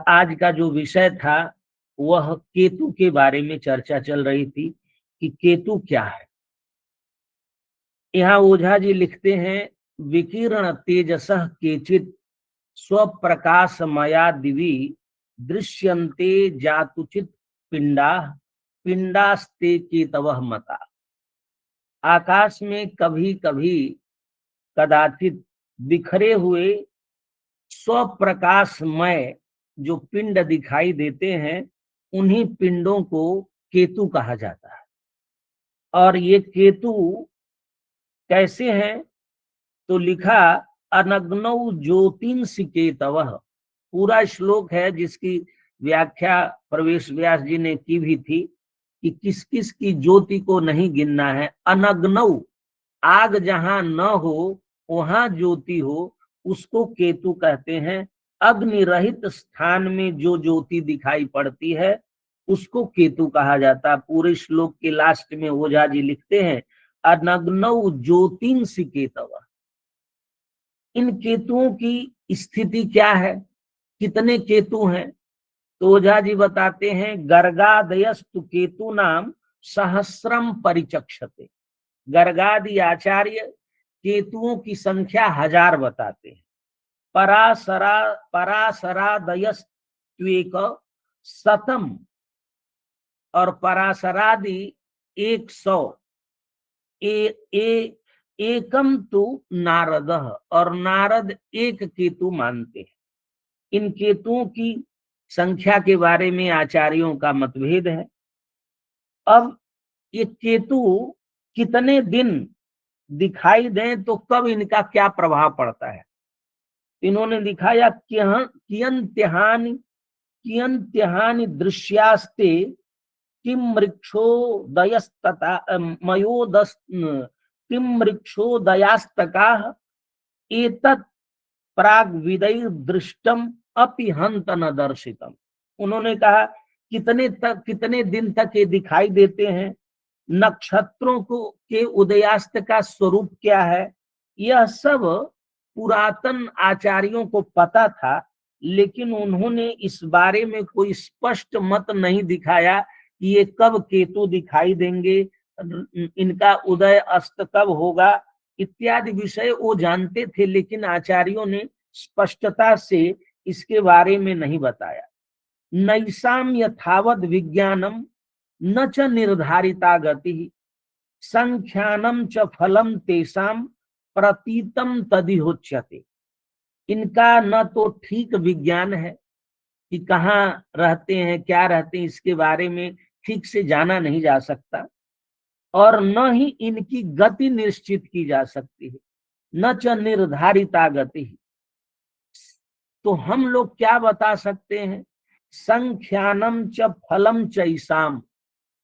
आज का जो विषय था वह केतु के बारे में चर्चा चल रही थी कि केतु क्या है। यहाँ ओझा जी लिखते हैं, विकीर्ण तेजसः केचित् स्वप्रकाशमया दिवि दृश्यन्ते जातुचित पिंडा पिंडास्ते केतवः मता। आकाश में कभी कभी कदाचित बिखरे हुए स्वप्रकाशमय जो पिंड दिखाई देते हैं, उन्हीं पिंडों को केतु कहा जाता है। और ये केतु कैसे हैं? तो लिखा, अनग्नौ ज्योतिंसि केतवः। पूरा श्लोक है जिसकी व्याख्या प्रवेश व्यास जी ने की भी थी कि किस किस की ज्योति को नहीं गिनना है। अनग्नौ, आग जहां न हो वहां ज्योति हो, उसको केतु कहते हैं। अग्नि रहित स्थान में जो ज्योति दिखाई पड़ती है उसको केतु कहा जाता है। पूरे श्लोक के लास्ट में ओझा जी लिखते हैं, अनग्नौ ज्योतिंसि केतवः। इन केतुओं की स्थिति क्या है, कितने केतु हैं? तो ओझा जी बताते हैं, गर्गादयस्तु केतु नाम सहस्रम परिचक्षते। गर्गादि आचार्य केतुओं की संख्या 1000 बताते हैं। पराशरादयस्त्वेक शतम और पराशरादि 100। एकम तो नारद, और नारद एक केतु मानते हैं। इन केतुओं की संख्या के बारे में आचार्यों का मतभेद है। अब ये केतु कितने दिन दिखाई दें तो कब इनका क्या प्रभाव पड़ता है? इन्होंने दिखाया, कियंत्यहानि कियंत्यहानि दृश्यास्ते किम मृक्षोदयस्तता मयोदस किम मृक्षोदयास्तकाः एतत् प्राग विदय दृष्टम अपि हंत न दर्शितम। उन्होंने कहा, कितने दिन तक ये दिखाई देते हैं, नक्षत्रों को के उदयास्त का स्वरूप क्या है, यह सब पुरातन आचार्यों को पता था, लेकिन उन्होंने इस बारे में कोई स्पष्ट मत नहीं दिखाया कि ये कब केतु दिखाई देंगे, इनका उदय अस्त कब होगा, इत्यादि विषय वो जानते थे, लेकिन आचार्यों ने स्पष्टता से इसके बारे में नहीं बताया। नैसाम यथावत विज्ञानम न च निर्धारिता गति संख्यानम च फलम तेसाम प्रतीतम तदिहोच्यते। इनका न तो ठीक विज्ञान है कि कहाँ रहते हैं, क्या रहते हैं, इसके बारे में ठीक से जाना नहीं जा सकता, और न ही इनकी गति निश्चित की जा सकती है। न च निर्धारिता गति। तो हम लोग क्या बता सकते हैं? संख्यानम च फलम चैसाम,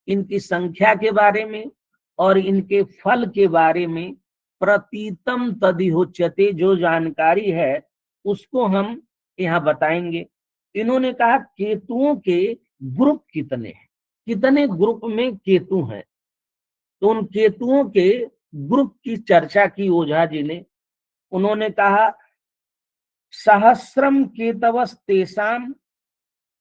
इनकी संख्या के बारे में और इनके फल के बारे में प्रतीतम तदिहोच्यते, जो जानकारी है उसको हम यहाँ बताएंगे। इन्होंने कहा, केतुओं के ग्रुप कितने हैं, कितने ग्रुप में केतु हैं। तो उन केतुओं के ग्रुप की चर्चा की ओझा जी ने। उन्होंने कहा, सहस्रम केतवस तेसाम,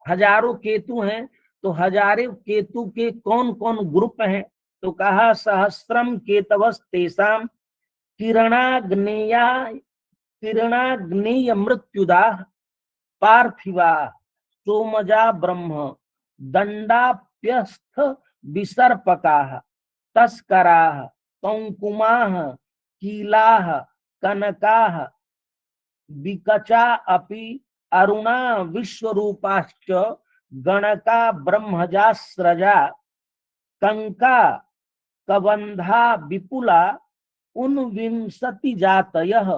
हजारों केतु हैं, तो हजारों केतु के कौन कौन ग्रुप हैं? तो कहा, सहस्रम केतवस तेसाम किरणाग्नेया किरणाग्नेय मृत्युदा पार्थिवा सोमजा ब्रह्म दंडाप्यस्थ विसर्पकाः तस्कराः कौंकुमाः कीलाः कनकाः विकचा अपि अरुणा विश्वरूपाश्च गणका ब्रह्मजास्रजा कंका कबंधा विपुला उनविंशति जातयः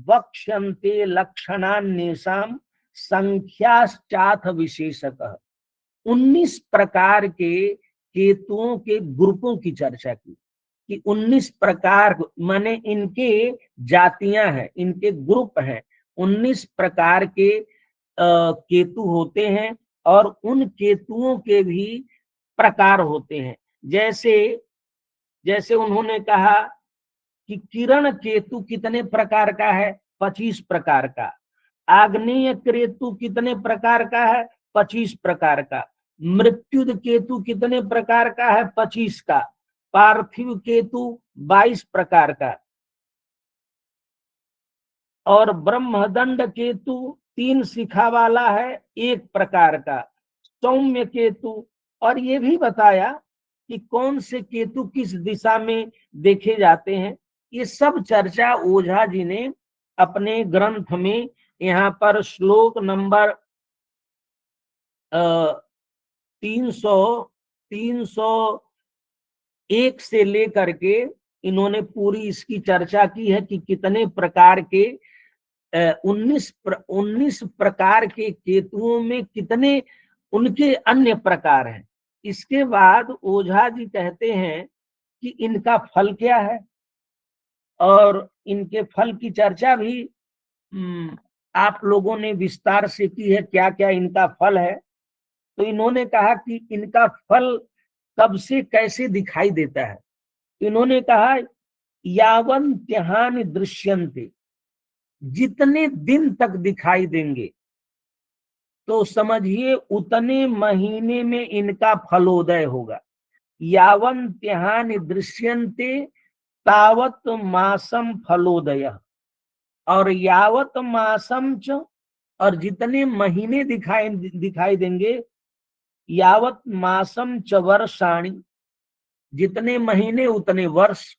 वक्ष्यन्ते लक्षणान्येषां संख्याश्चाथ विशेषतः। 19 प्रकार के केतुओं के ग्रुपों की चर्चा की कि 19 प्रकार माने इनके जातियां हैं, इनके ग्रुप हैं। 19 प्रकार के केतु होते हैं और उन केतुओं के भी प्रकार होते हैं। जैसे जैसे उन्होंने कहा कि किरण केतु कितने प्रकार का है? 25 प्रकार का। आग्नेय केतु कितने प्रकार का है? 25 प्रकार का। मृत्युद केतु कितने प्रकार का है? 25 का। पार्थिव केतु 22 प्रकार का। और ब्रह्मदंड केतु 3 शिखा वाला है 1 प्रकार का। सौम्य केतु, और ये भी बताया कि कौन से केतु किस दिशा में देखे जाते हैं। ये सब चर्चा ओझा जी ने अपने ग्रंथ में यहाँ पर श्लोक नंबर 301 से लेकर के इन्होंने पूरी इसकी चर्चा की है कि कितने प्रकार के 19 प्रकार के केतुओं में कितने उनके अन्य प्रकार हैं। इसके बाद ओझा जी कहते हैं कि इनका फल क्या है, और इनके फल की चर्चा भी आप लोगों ने विस्तार से की है, क्या क्या इनका फल है। तो इन्होंने कहा कि इनका फल कब से कैसे दिखाई देता है। इन्होंने कहा यावन्त्यहानि दृश्यन्ते, जितने दिन तक दिखाई देंगे तो समझिए उतने महीने में इनका फलोदय होगा। यावन्त्यहानि दृश्यन्ते तावत मासम फलोदय, और यावत मासम च, और जितने महीने दिखाई देंगे, यावत मासम च वर्षाणि, जितने महीने उतने वर्ष।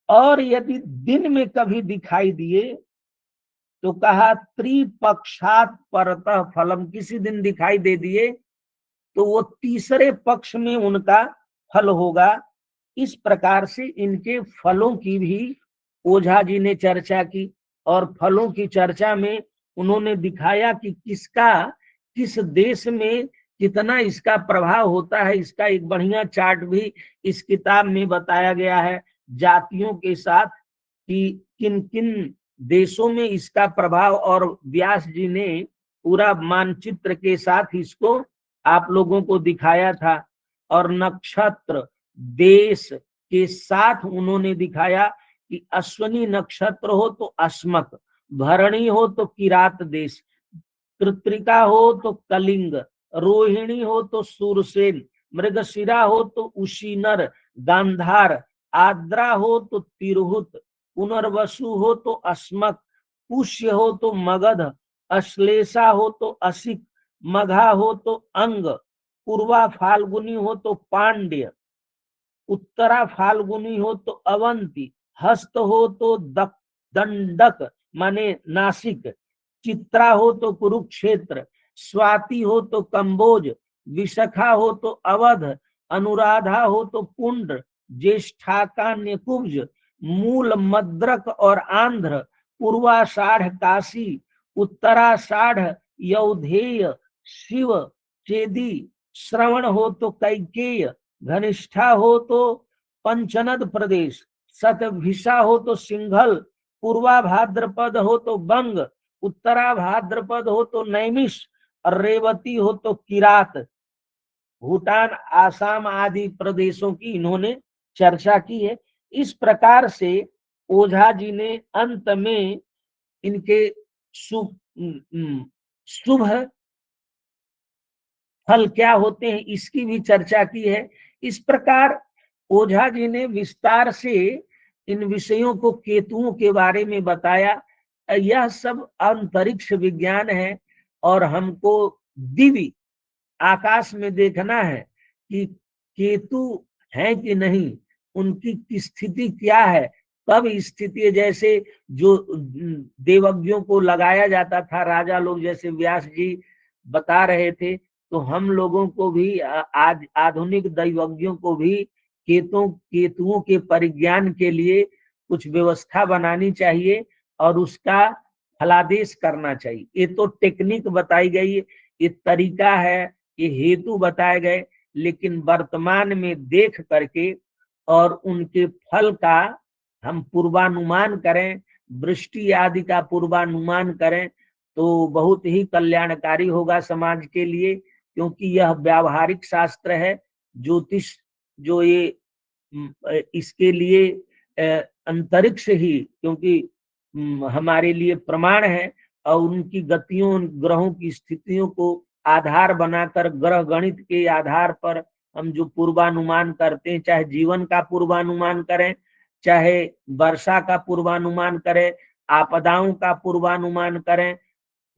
और यदि दिन में कभी दिखाई दिए तो कहा त्रिपक्षात परतः फलम, किसी दिन दिखाई दे दिए तो वो तीसरे पक्ष में उनका फल होगा। इस प्रकार से इनके फलों की भी ओझा जी ने चर्चा की, और फलों की चर्चा में उन्होंने दिखाया कि किसका किस देश में कितना इसका प्रभाव होता है। इसका एक बढ़िया चार्ट भी इस किताब में बताया गया है, जातियों के साथ, कि किन किन देशों में इसका प्रभाव, और व्यास जी ने पूरा मानचित्र के साथ इसको आप लोगों को दिखाया था। और नक्षत्र देश के साथ उन्होंने दिखाया कि अश्वनी नक्षत्र हो तो अस्मक, भरणी हो तो किरात देश, कृत्रिका हो तो कलिंग, रोहिणी हो तो सूरसेन, मृगशिरा हो तो उशीनर गांधार, आद्रा हो तो तिरहुत, पुनर्वसु हो तो अस्मक, पुष्य हो तो मगध, अश्लेषा हो तो असिक, मघा हो तो अंग, पूर्वा फाल्गुनी हो तो पांड्य, उत्तरा फाल्गुनी हो तो अवंती, हस्त हो तो दंडक माने नासिक, चित्रा हो तो कुरुक्षेत्र, स्वाति हो तो कंबोज, विशाखा हो तो अवध, अनुराधा हो तो पुंड्र, ज्येष्ठा का निकुब्ज, मूल मद्रक और आंध्र, पूर्वाषाढ़ काशी, उत्तराषाढ़ यौधेय, शिव चेदी, श्रवण हो तो कैकेय, घनिष्ठा हो तो पंचनद प्रदेश, शतभिषा हो तो सिंघल, पूर्वा भाद्रपद हो तो बंग, उत्तरा भाद्रपद हो तो नैमिष, और रेवती हो तो किरात, भूटान आसाम आदि प्रदेशों की इन्होंने चर्चा की है। इस प्रकार से ओझा जी ने अंत में इनके शुभ शुभ फल क्या होते हैं इसकी भी चर्चा की है। इस प्रकार ओझा जी ने विस्तार से इन विषयों को, केतुओं के बारे में बताया। यह सब अंतरिक्ष विज्ञान है, और हमको दिव्य आकाश में देखना है कि केतु है कि नहीं, उनकी स्थिति क्या है, कब स्थिति है। जैसे जो देवज्ञों को लगाया जाता था, राजा लोग जैसे व्यास जी बता रहे थे, तो हम लोगों को भी आज आधुनिक दैवज्ञों को भी केतुओं के परिज्ञान के लिए कुछ व्यवस्था बनानी चाहिए, और उसका फलादेश करना चाहिए। ये तो टेक्निक बताई गई, ये तरीका है, ये हेतु बताए गए, लेकिन वर्तमान में देख करके और उनके फल का हम पूर्वानुमान करें, वृष्टि आदि का पूर्वानुमान करें, तो बहुत ही कल्याणकारी होगा समाज के लिए। क्योंकि यह व्यावहारिक शास्त्र है, ज्योतिष जो ये इसके लिए अंतरिक्ष ही, क्योंकि हमारे लिए प्रमाण है, और उनकी गतियों, उन ग्रहों की स्थितियों को आधार बनाकर ग्रह गणित के आधार पर हम जो पूर्वानुमान करते हैं, चाहे जीवन का पूर्वानुमान करें, चाहे वर्षा का पूर्वानुमान करें, आपदाओं का पूर्वानुमान करें,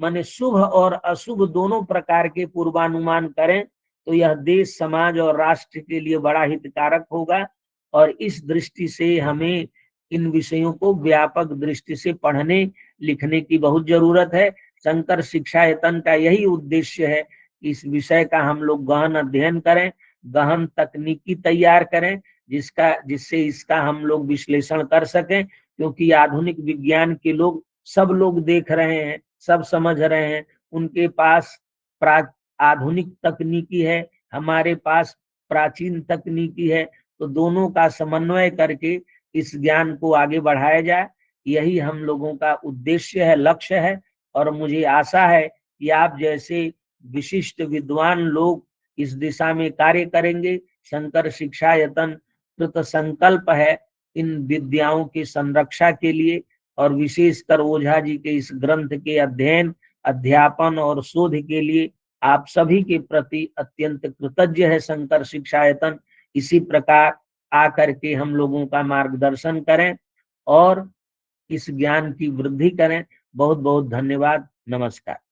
माने शुभ और अशुभ दोनों प्रकार के पूर्वानुमान करें, तो यह देश, समाज और राष्ट्र के लिए बड़ा हितकारक होगा। और इस दृष्टि से हमें इन विषयों को व्यापक दृष्टि से पढ़ने लिखने की बहुत जरूरत है। शंकर शिक्षायतन का यही उद्देश्य है कि इस विषय का हम लोग गहन अध्ययन करें, गहन तकनीकी तैयार करें, जिससे इसका हम लोग विश्लेषण कर सकें, क्योंकि आधुनिक विज्ञान के लोग, सब लोग देख रहे हैं, सब समझ रहे हैं, उनके पास आधुनिक तकनीकी है, हमारे पास प्राचीन तकनीकी है, तो दोनों का समन्वय करके इस ज्ञान को आगे बढ़ाया जाए, यही हम लोगों का उद्देश्य है, लक्ष्य है। और मुझे आशा है कि आप जैसे विशिष्ट विद्वान लोग इस दिशा में कार्य करेंगे। शंकर शिक्षायतन कृत संकल्प है इन विद्याओं की संरक्षा के लिए, और विशेषकर ओझा जी के इस ग्रंथ के अध्ययन, अध्यापन और शोध के लिए आप सभी के प्रति अत्यंत कृतज्ञ है शंकर शिक्षायतन। इसी प्रकार आकर के हम लोगों का मार्गदर्शन करें और इस ज्ञान की वृद्धि करें। बहुत बहुत धन्यवाद। नमस्कार।